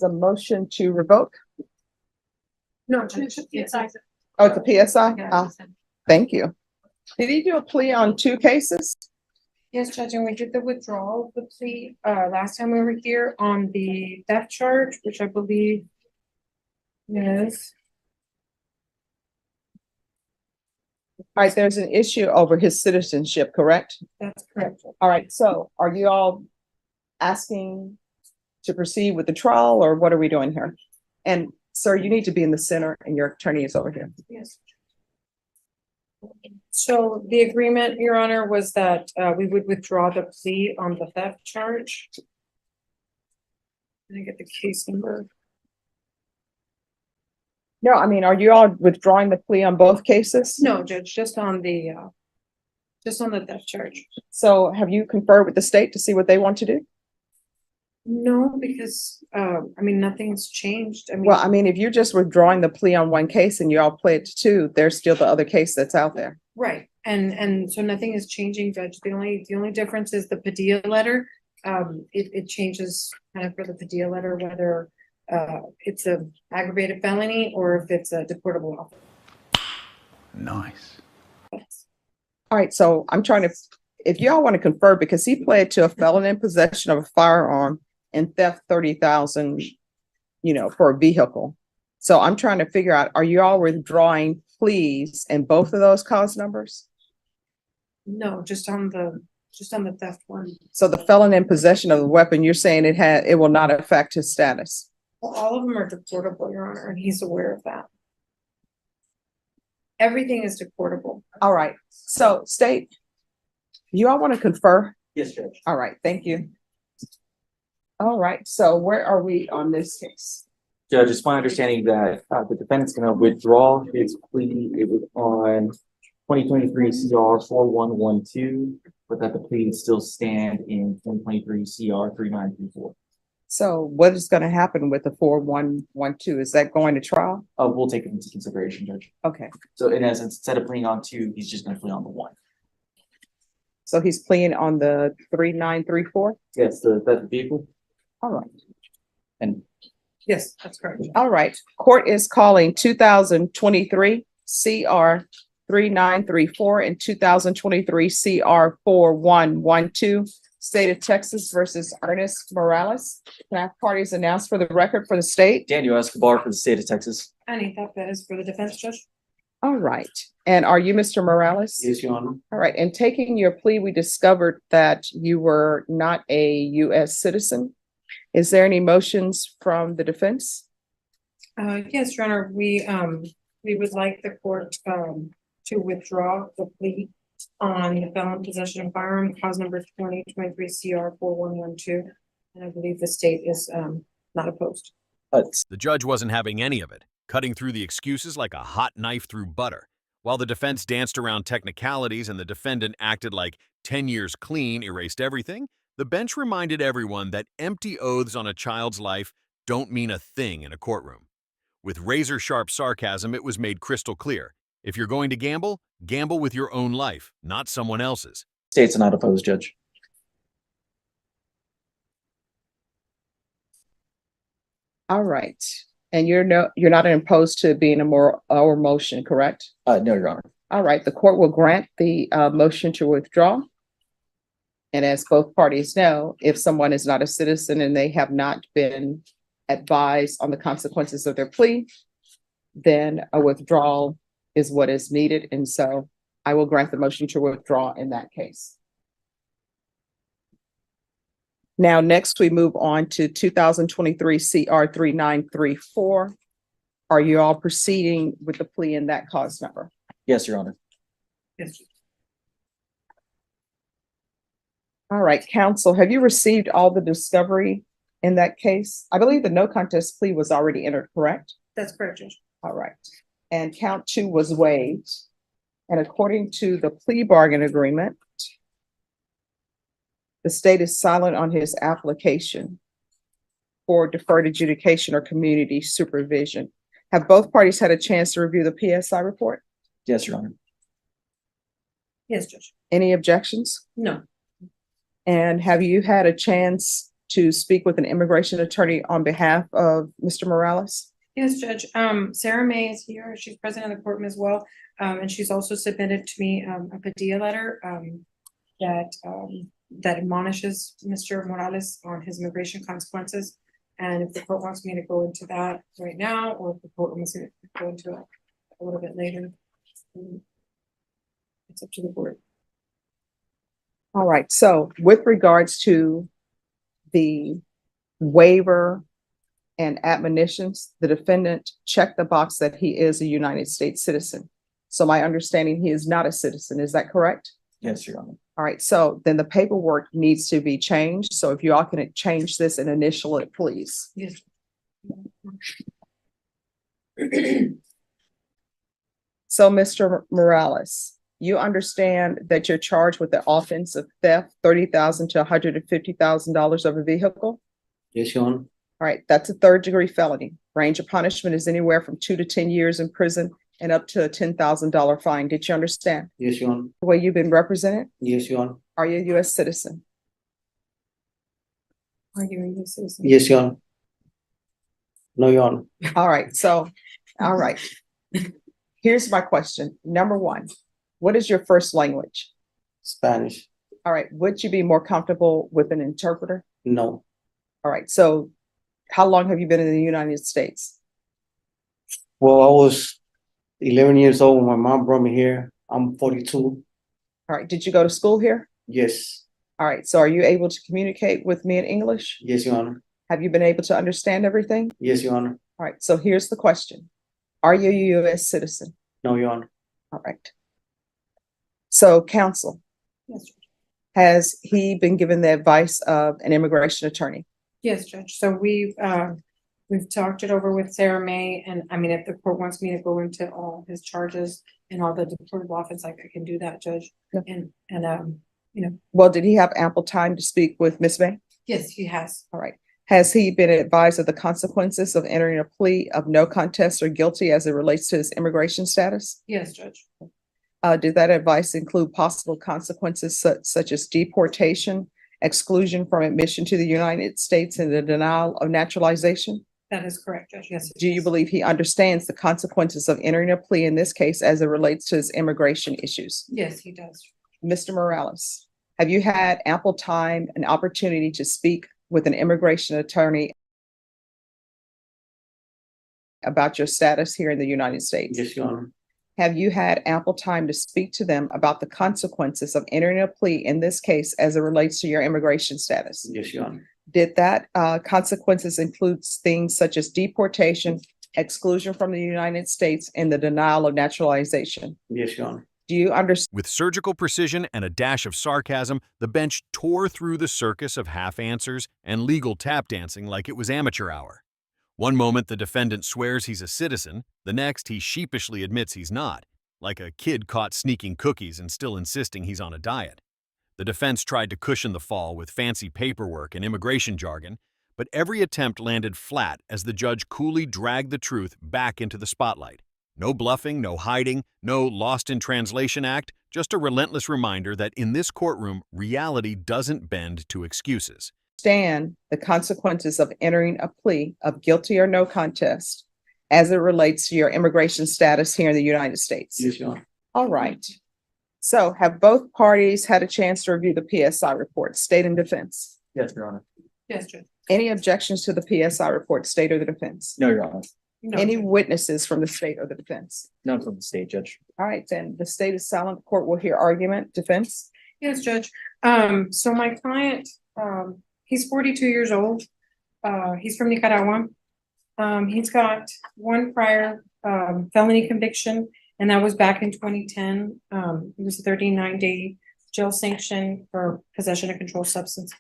The motion to revoke? No, it's PSI. Oh, it's a PSI? Yeah. Ah, thank you. Did he do a plea on 2 cases? Yes, Judge, and we did the withdrawal of the plea, last time we were here on the theft charge, which I believe is, All right, there's an issue over his citizenship, correct? that's correct. All right, so are you all asking to proceed with the trial, or what are we doing here? And sir, you need to be in the center and your attorney is over here. Yes. So the agreement, Your Honor, was that we would withdraw the plea on the theft charge. Let me get the case number. No, I mean, are you all withdrawing the plea on both cases? No, Judge, just on the theft charge. So have you conferred with the state to see what they want to do? No, because I mean, nothing's changed. I mean, Well, I mean, if you're just withdrawing the plea on 1 case and you all pled to 2, there's still the other case that's out there. right, and so nothing is changing, Judge. The only difference is the Padilla letter. It changes kind of for the Padilla letter, whether it's a aggravated felony or if it's a deportable offense. Nice. All right, so I'm trying to, if y'all want to confer, because he pled to a felon in possession of a firearm and theft 30,000, for a vehicle. So I'm trying to figure out, are you all withdrawing pleas in both of those cause numbers? No, just on the theft one. So the felon in possession of the weapon, you're saying it will not affect his status? Well, all of them are deportable, Your Honor, and he's aware of that. Everything is deportable. All right, so state, you all want to confer? Yes, Judge. All right, thank you. All right, so where are we on this case? Judge, it's my understanding that the defendant's gonna withdraw his plea. It was on 2023 CR 4112, but that the plea would still stand in 2023 CR 3934. So what is going to happen with the 4112? Is that going to trial? We'll take it into consideration, Judge. Okay, So in essence, instead of pleading on 2, he's just gonna plea on the 1. so he's pleading on the 3934? Yes, the vehicle. All right. And Yes, that's correct. All right, court is calling 2023 CR 3934 and 2023 CR 4112, State of Texas versus Ernest Morales. Can I have parties announced for the record for the state? Daniel Escobar for the state of Texas. Anita Perez for the defense, Judge. All right, and are you Mr. Morales? Yes, Your Honor. All right, in taking your plea, we discovered that you were not a U.S. citizen. Is there any motions from the defense? Yes, Your Honor, we would like the court to withdraw the plea on the felon possession of firearm, cause number 2023 CR 4112. And I believe the state is not opposed. The judge wasn't having any of it, cutting through the excuses like a hot knife through butter. While the defense danced around technicalities and the defendant acted like 10 years clean erased everything, the bench reminded everyone that empty oaths on a child's life don't mean a thing in a courtroom. With razor-sharp sarcasm, it was made crystal clear. If you're going to gamble, gamble with your own life, not someone else's. State's not opposed, Judge. All right, and you're not opposed to being a motion, correct? No, Your Honor. All right, the court will grant the motion to withdraw. And as both parties know, if someone is not a citizen and they have not been advised on the consequences of their plea, then a withdrawal is what is needed. And so I will grant the motion to withdraw in that case. Now, next we move on to 2023 CR 3934. Are you all proceeding with the plea in that cause number? Yes, Your Honor. Yes. All right, counsel, have you received all the discovery in that case? I believe the no contest plea was already entered, correct? That's correct, Judge. All right. And count 2 was waived. And according to the plea bargain agreement, the state is silent on his application for deferred adjudication or community supervision. Have both parties had a chance to review the PSI report? Yes, Your Honor. Yes, Judge. Any objections? No. And have you had a chance to speak with an immigration attorney on behalf of Mr. Morales? Yes, Judge. Sarah May is here. She's present in the courtroom as well. And she's also submitted to me, a Padilla letter, that admonishes Mr. Morales on his immigration consequences. And if the court wants me to go into that right now, or if the court wants me to go into it a little bit later, it's up to the board. All right, so with regards to the waiver and admonitions, the defendant checked the box that he is a United States citizen. So my understanding, he is not a citizen, is that correct? Yes, Your Honor. All right, so then the paperwork needs to be changed. So if you all can change this and initial it, please. Yes. So, Mr. Morales, you understand that you're charged with the offense of theft, $30,000 to $150,000 of a vehicle? Yes, Your Honor. All right, that's a third-degree felony. Range of punishment is anywhere from 2 to 10 years in prison and up to a $10,000 fine. Did you understand Yes, Your Honor. the way you've been represented? Yes, Your Honor. Are you a U.S. citizen? Are you a U.S. citizen? Yes, Your Honor. No, Your Honor. All right, so, all right. Here's my question. Number one, what is your first language? Spanish. All right, would you be more comfortable with an interpreter? No. All right, so how long have you been in the United States? Well, I was 11 years old when my mom brought me here. I'm 42. All right, did you go to school here? Yes. All right, so are you able to communicate with me in English? Yes, Your Honor. Have you been able to understand everything? Yes, Your Honor. All right, so here's the question. Are you a U.S. citizen? No, Your Honor. All right. So counsel, Yes, Judge. has he been given the advice of an immigration attorney? Yes, Judge. So we've talked it over with Sarah May, and I mean, if the court wants me to go into all his charges and all the deplorable offense, like I can do that, Judge. Yeah. And you know, Well, did he have ample time to speak with Ms. May? yes, he has. All right. Has he been advised of the consequences of entering a plea of no contest or guilty as it relates to his immigration status? Yes, Judge. Did that advice include possible consequences such as deportation, exclusion from admission to the United States, and the denial of naturalization? That is correct, Judge. Yes. it Do you does. believe he understands the consequences of entering a plea in this case as it relates to his immigration issues? Yes, he does. Mr. Morales, have you had ample time and opportunity to speak with an immigration attorney about your status here in the United States? Yes, Your Honor. Have you had ample time to speak to them about the consequences of entering a plea in this case as it relates to your immigration status? Yes, Your Honor. Did that consequences include things such as deportation, exclusion from the United States, and the denial of naturalization? Yes, Your Honor. Do you understand? With surgical precision and a dash of sarcasm, the bench tore through the circus of half answers and legal tap dancing like it was amateur hour. One moment the defendant swears he's a citizen, the next he sheepishly admits he's not, like a kid caught sneaking cookies and still insisting he's on a diet. The defense tried to cushion the fall with fancy paperwork and immigration jargon, but every attempt landed flat as the judge coolly dragged the truth back into the spotlight. No bluffing, no hiding, no lost in translation act, just a relentless reminder that in this courtroom, reality doesn't bend to excuses. The consequences of entering a plea of guilty or no contest as it relates to your immigration status here in the United States? Yes, Your Honor. All right. So have both parties had a chance to review the PSI report, state and defense? Yes, Your Honor. Yes, Judge. Any objections to the PSI report, state or the defense? No, Your Honor. No, Any Judge. witnesses from the state or the defense? None from the state, Judge. All right, then the state is silent. The court will hear argument. Defense? Yes, Judge. So my client, he's 42 years old. He's from Nicaragua. He's got one prior felony conviction, and that was back in 2010. It was a 39-day jail sanction for possession of controlled substance.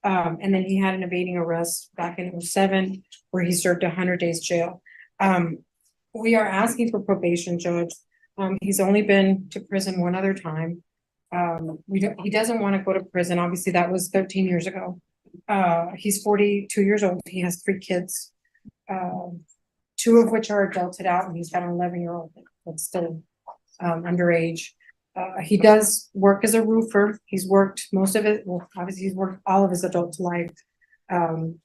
And then he had an evading arrest back in 2007 where he served 100 days jail. We are asking for probation, Judge. He's only been to prison one other time. He doesn't want to go to prison. Obviously, that was 13 years ago. He's 42 years old. He has 3 kids, 2 of which are adulted out, and he's got an 11-year-old that's still underage. He does work as a roofer. He's worked most of it. Well, obviously, he's worked all of his adult life. I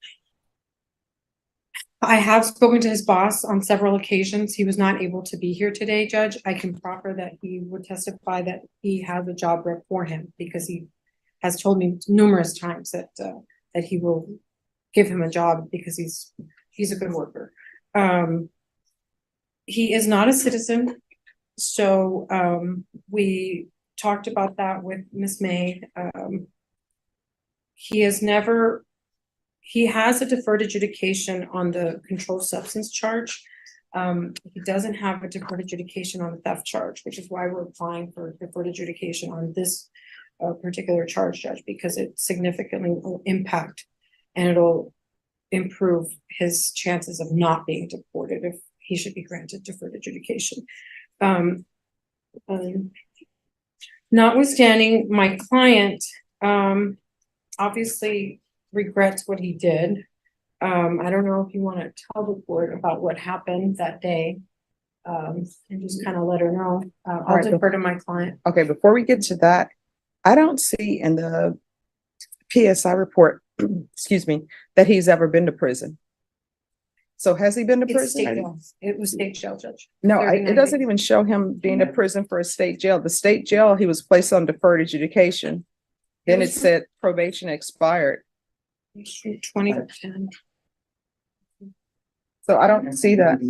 have spoken to his boss on several occasions. He was not able to be here today, Judge. I can proffer that he would testify that he has a job rep for him because he has told me numerous times that he will give him a job because he's a good worker. He is not a citizen, so we talked about that with Miss May. He has a deferred adjudication on the controlled substance charge. He doesn't have a deferred adjudication on the theft charge, which is why we're applying for deferred adjudication on this particular charge, Judge, because it significantly will impact and it'll improve his chances of not being deported if he should be granted deferred adjudication. Notwithstanding, my client obviously regrets what he did. I don't know if you want to tell the court about what happened that day. And just kind of let her know. I'll right, defer to my client. Okay, before we get to that, I don't see in the PSI report, excuse me, that he's ever been to prison. So has he been to It's prison? state jail. It was state jail, Judge. No, 39 it doesn't days. even show him being to prison for a state jail. The state jail, he was placed on deferred adjudication. Then it said probation expired. 2010. So I don't see that.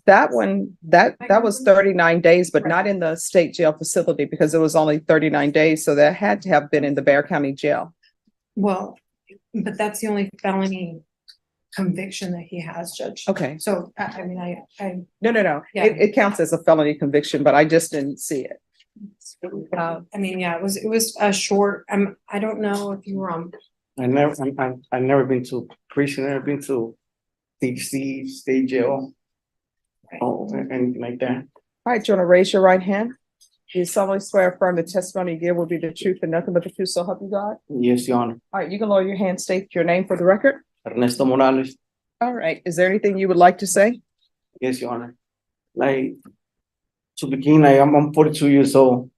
That one, that was 39 days, but not in the state jail facility because it was only 39 days. So that had to have been in the Bear County Jail. Well, but that's the only felony conviction that he has, Judge. Okay. So, I mean, I. No. Yeah. It counts as a felony conviction, but I just didn't see it. I mean, yeah, it was a short, I don't know if you were on. I never been to prison, never been to DC state jail. Oh, anything like that. All right, do you want to raise your right hand? Do you solemnly swear affirm the testimony you give will be the truth and nothing but the truth, so help you God? Yes, Your Honor. All right, you can lower your hand, state your name for the record. Ernesto Morales. All right, is there anything you would like to say? Yes, Your Honor. Like, to begin, I'm 42 years old.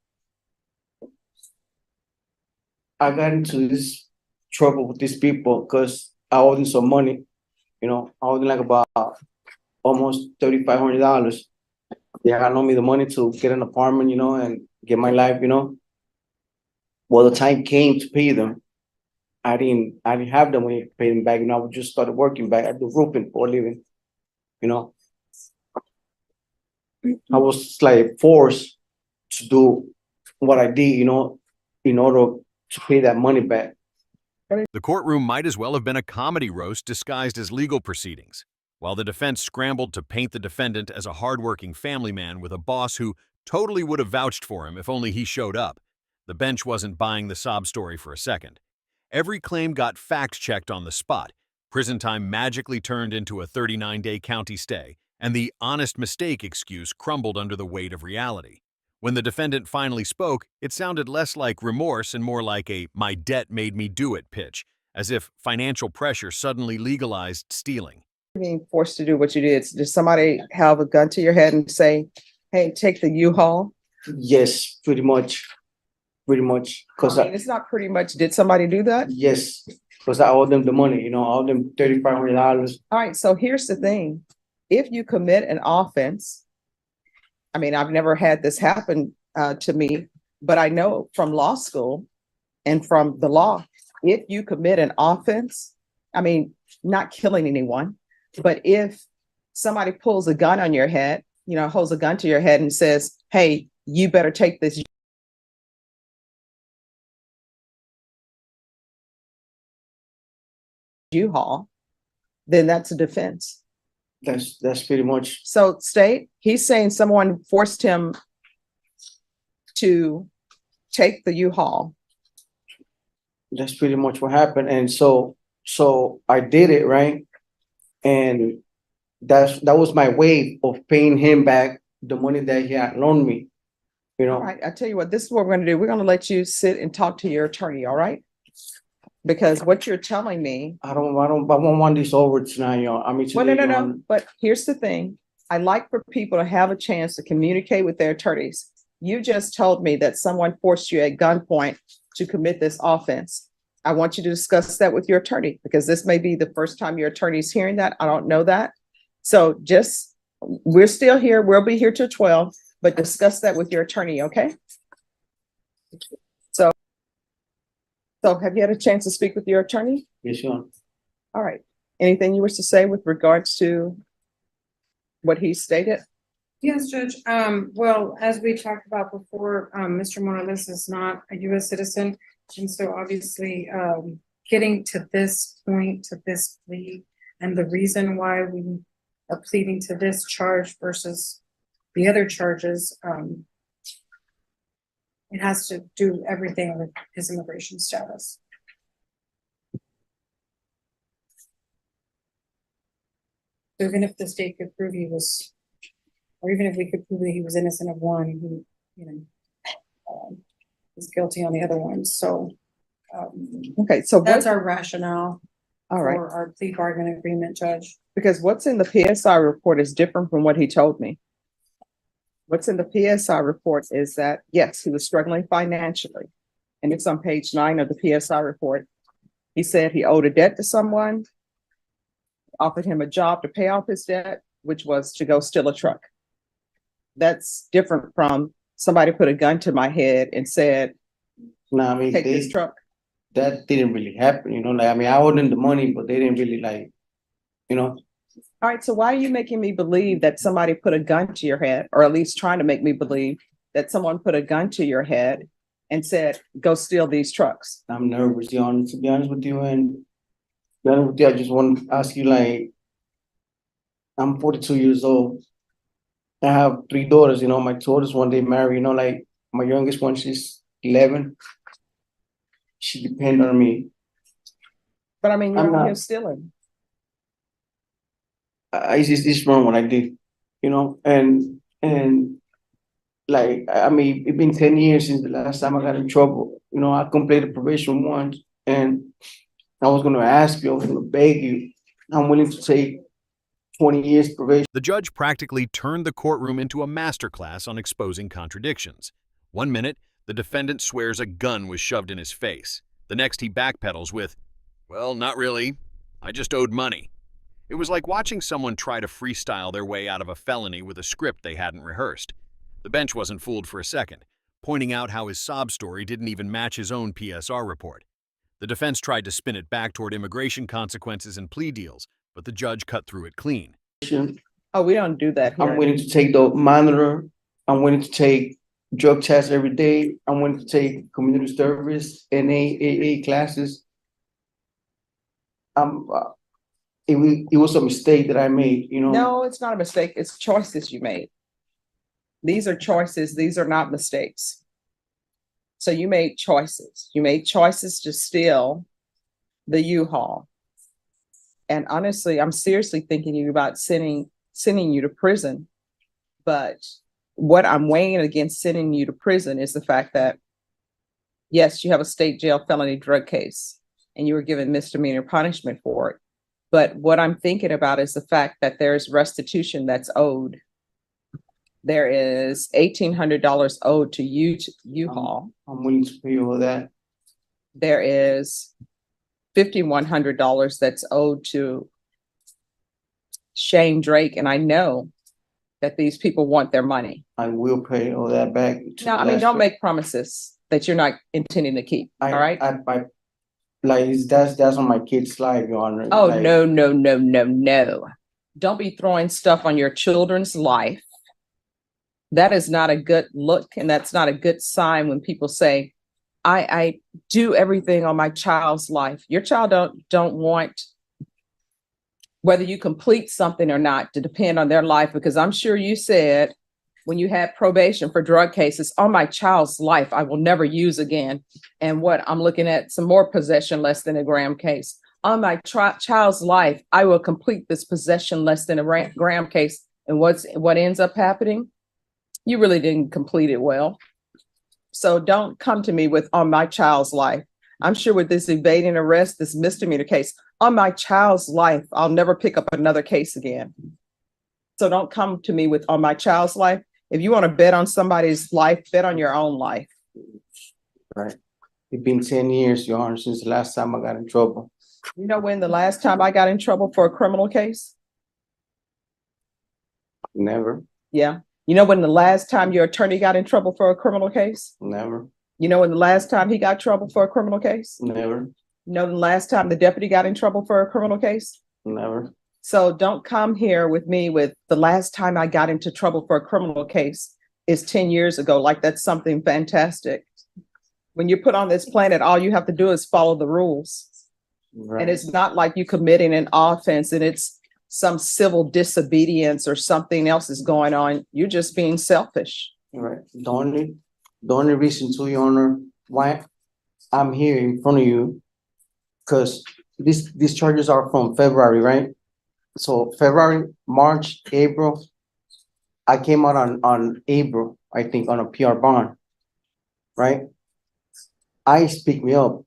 I got into this trouble with these people because I owed them some money. You know, I owed them like about almost $3,500. They had loaned me the money to get an apartment, you know, and get my life, you know. Well, the time came to pay them. I didn't have the money to pay them back, you know. I just started working back at the roofing for a living, you know. I was like forced to do what I did, you know, in order to pay that money back. The courtroom might as well have been a comedy roast disguised as legal proceedings. While the defense scrambled to paint the defendant as a hardworking family man with a boss who totally would have vouched for him if only he showed up, the bench wasn't buying the sob story for a second. Every claim got fact-checked on the spot. Prison time magically turned into a 39-day county stay, and the honest mistake excuse crumbled under the weight of reality. When the defendant finally spoke, it sounded less like remorse and more like a "my debt made me do it" pitch, as if financial pressure suddenly legalized stealing. Being forced to do what you did. Did somebody have a gun to your head and say, hey, take the U-Haul? Yes, pretty much. Because I mean, it's not pretty much. Did somebody do that? yes, because I owe them the money, you know, I owe them $3,500. All right, so here's the thing. If you commit an offense, I mean, I've never had this happen to me, but I know from law school and from the law, if you commit an offense, I mean, not killing anyone, but if somebody pulls a gun on your head, you know, holds a gun to your head and says, hey, you better take this U-Haul, then that's a defense. That's pretty much. So state, he's saying someone forced him to take the U-Haul. That's pretty much what happened. And so I did it, right? And that was my way of paying him back the money that he had loaned me. You know, All right, I tell you what, this is what we're gonna do. We're gonna let you sit and talk to your attorney, all right? Because what you're telling me, I don't want this over tonight, y'all. I mean, well, today, no. But here's the thing. I like for people to have a chance to communicate with their attorneys. You just told me that someone forced you at gunpoint to commit this offense. I want you to discuss that with your attorney, because this may be the first time your attorney's hearing that. I don't know that. So just, we're still here. We'll be here till 12, but discuss that with your attorney, okay? So have you had a chance to speak with your attorney? Yes, Your Honor. All right. Anything you wish to say with regards to what he stated? Yes, Judge. Well, as we talked about before, Mr. Morales is not a US citizen. And so obviously, getting to this point, to this plea, and the reason why we are pleading to this charge versus the other charges, it has to do everything with his immigration status. So even if the state could prove he was, or even if we could prove that he was innocent of one, he, is guilty on the other ones. So Okay, so that's what, our rationale all right, for our plea bargain agreement, Judge. because what's in the PSI report is different from what he told me. What's in the PSI report is that, yes, he was struggling financially. And it's on page 9 of the PSI report. He said he owed a debt to someone, offered him a job to pay off his debt, which was to go steal a truck. That's different from somebody put a gun to my head and said, No, I mean, take this truck. that didn't really happen, you know, like, I mean, I owed them the money, but they didn't really like, you know. All right, so why are you making me believe that somebody put a gun to your head, or at least trying to make me believe that someone put a gun to your head and said, go steal these trucks? I'm nervous, Your Honor, to be honest with you, and to be honest with you, I just want to ask you, like, I'm 42 years old. I have 3 daughters, you know, my daughters, one they marry, you know, like, my youngest one, she's 11. She depend on me. But I mean, you're I'm out not- here stealing. It's wrong what I did, you know, and like, I mean, it's been 10 years since the last time I got in trouble. You know, I completed probation once, and I was gonna ask you, I was gonna beg you, I'm willing to take 20 years probation. The judge practically turned the courtroom into a masterclass on exposing contradictions. One minute, the defendant swears a gun was shoved in his face. The next, he backpedals with, well, not really. I just owed money. It was like watching someone try to freestyle their way out of a felony with a script they hadn't rehearsed. The bench wasn't fooled for a second, pointing out how his sob story didn't even match his own PSR report. The defense tried to spin it back toward immigration consequences and plea deals, but the judge cut through it clean. Oh, we don't do that I'm here. willing to take the monitor. I'm willing to take drug tests every day. I'm willing to take community service and AA classes. It was a mistake that I made, you know. No, it's not a mistake. It's choices you made. These are choices. These are not mistakes. So you made choices. You made choices to steal the U-Haul. And honestly, I'm seriously thinking about sending you to prison. But what I'm weighing against sending you to prison is the fact that, yes, you have a state jail felony drug case and you were given misdemeanor punishment for it. But what I'm thinking about is the fact that there's restitution that's owed. There is $1,800 owed to U-Haul. I'm willing to pay all that. There is $5,100 that's owed to Shane Drake, and I know that these people want their money. I will pay all that back. No, I mean, don't make promises that you're not intending to keep. All right. I like, that's on my kid's life, Your Honor. Oh, like, no, no, no, no, no. Don't be throwing stuff on your children's life. That is not a good look, and that's not a good sign when people say, I do everything on my child's life. Your child don't want whether you complete something or not to depend on their life, because I'm sure you said when you had probation for drug cases, on my child's life, I will never use again. And what I'm looking at, some more possession less than a gram case. On my child's life, I will complete this possession less than a gram case. And what ends up happening? You really didn't complete it well. So don't come to me with on my child's life. I'm sure with this evading arrest, this misdemeanor case, on my child's life, I'll never pick up another case again. So don't come to me with on my child's life. If you want to bet on somebody's life, bet on your own life. Right. It's been 10 years, Your Honor, since the last time I got in trouble. You know when the last time I got in trouble for a criminal case? Never, Yeah. You know when the last time your attorney got in trouble for a criminal case? never, You know when the last time he got trouble for a criminal case? never, You know the last time the deputy got in trouble for a criminal case? never. So don't come here with me with the last time I got into trouble for a criminal case is 10 years ago, like that's something fantastic. When you're put on this planet, all you have to do is follow the rules. Right. And it's not like you committing an offense and it's some civil disobedience or something else is going on. You're just being selfish. Right. The only reason to, Your Honor, why I'm here in front of you, because these charges are from February, right? So February, March, April, I came out on April, I think, on a PR bond, right? ICE picked me up.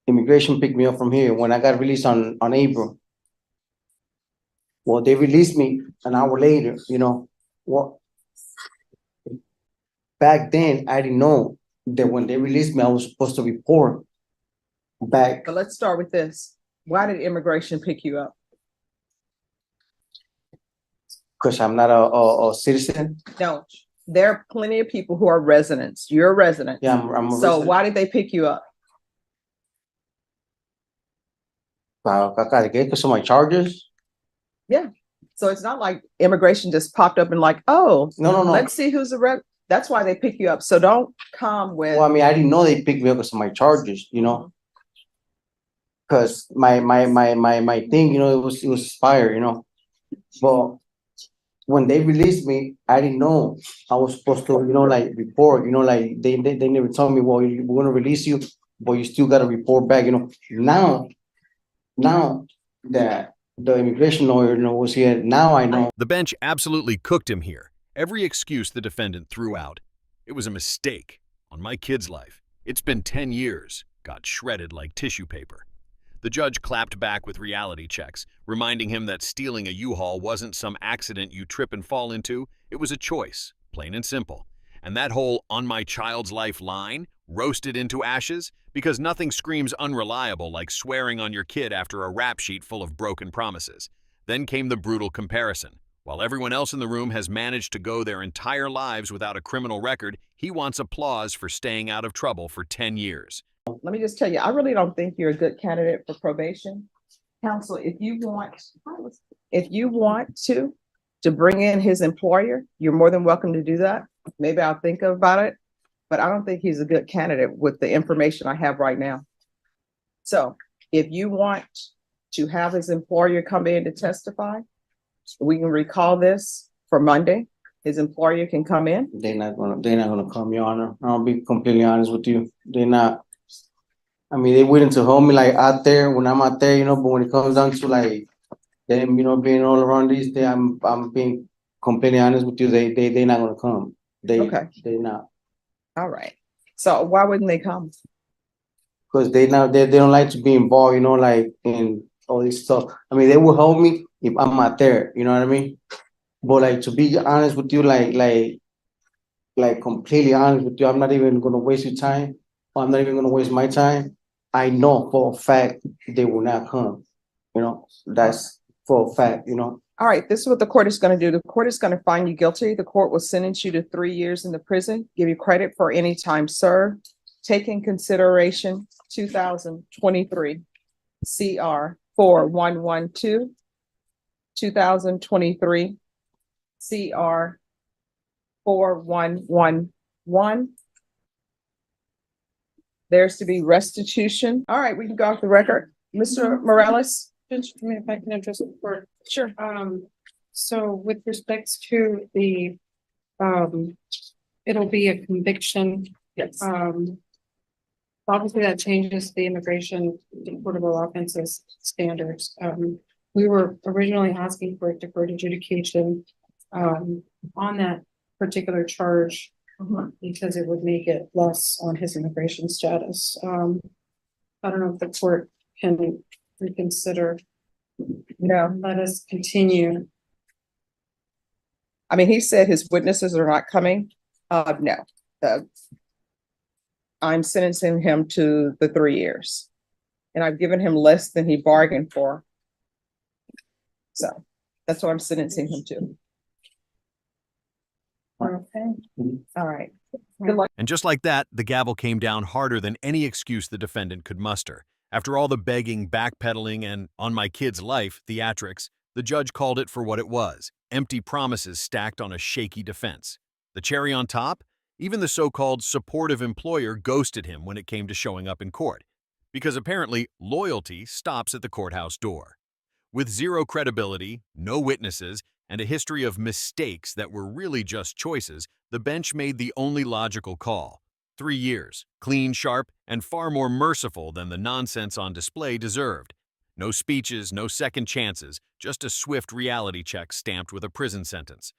Immigration picked me up from here when I got released on April. Well, they released me an hour later, you know, what? Back then, I didn't know that when they released me, I was supposed to report back. But let's start with this. Why did immigration pick you up? Because I'm not a citizen. No, there are plenty of people who are residents. You're a resident. Yeah, I'm a So resident. why did they pick you up? Because of my charges? So it's not like immigration just popped up and like, oh, No. let's see who's a rep. That's why they pick you up. So don't come with. Well, I mean, I didn't know they picked me up because of my charges, you know? Because my thing, you know, it was expired, you know? But when they released me, I didn't know I was supposed to, you know, like report, you know, like they never told me, well, we're gonna release you, but you still gotta report back, you know? Now that the immigration lawyer, you know, was here, now I know. The bench absolutely cooked him here. Every excuse the defendant threw out. It was a mistake. On my kid's life. It's been 10 years. Got shredded like tissue paper. The judge clapped back with reality checks, reminding him that stealing a U-Haul wasn't some accident you trip and fall into. It was a choice, plain and simple. And that whole "on my child's life" line roasted into ashes because nothing screams unreliable like swearing on your kid after a rap sheet full of broken promises. Then came the brutal comparison. While everyone else in the room has managed to go their entire lives without a criminal record, he wants applause for staying out of trouble for 10 years. Let me just tell you, I really don't think you're a good candidate for probation. Counsel, if you want to bring in his employer, you're more than welcome to do that. Maybe I'll think about it, but I don't think he's a good candidate with the information I have right now. So if you want to have his employer come in to testify, we can recall this for Monday. His employer can come in. They're not gonna come, Your Honor. I'll be completely honest with you. They're not. I mean, they're willing to hold me like out there when I'm out there, you know, but when it comes down to like them, you know, being all around these days, I'm being completely honest with you. They're not gonna come. They're not. All right. So why wouldn't they come? Because they don't like to be involved, you know, like in all this stuff. I mean, they will help me if I'm not there, you know what I mean? But like, to be honest with you, like completely honest with you, I'm not even gonna waste your time. Or I'm not even gonna waste my time. I know for a fact they will not come. You know, that's for a fact, you know. All right, this is what the court is going to do. The court is going to find you guilty. The court will sentence you to 3 years in the prison, give you credit for any time served. Take in consideration 2023 CR 4112, 2023 CR 4111. There's to be restitution. All right, we can go off the record. Mr. Morales? Just, if I can address the court. Sure. So with respects to the, it'll be a conviction. Yes. Obviously that changes the immigration deportable offenses standards. We were originally asking for a deferred adjudication, on that particular charge, because it would make it less on his immigration status. I don't know if the court can reconsider. No. Let us continue. I mean, he said his witnesses are not coming. No. I'm sentencing him to the 3 years. And I've given him less than he bargained for. So that's what I'm sentencing him to. Okay, all right. Good luck. And just like that, the gavel came down harder than any excuse the defendant could muster. After all the begging, backpedaling, and on my kid's life theatrics, the judge called it for what it was: empty promises stacked on a shaky defense. The cherry on top? Even the so-called supportive employer ghosted him when it came to showing up in court. Because apparently, loyalty stops at the courthouse door. With zero credibility, no witnesses, and a history of mistakes that were really just choices, the bench made the only logical call: 3 years, clean, sharp, and far more merciful than the nonsense on display deserved. No speeches, no second chances, just a swift reality check stamped with a prison sentence.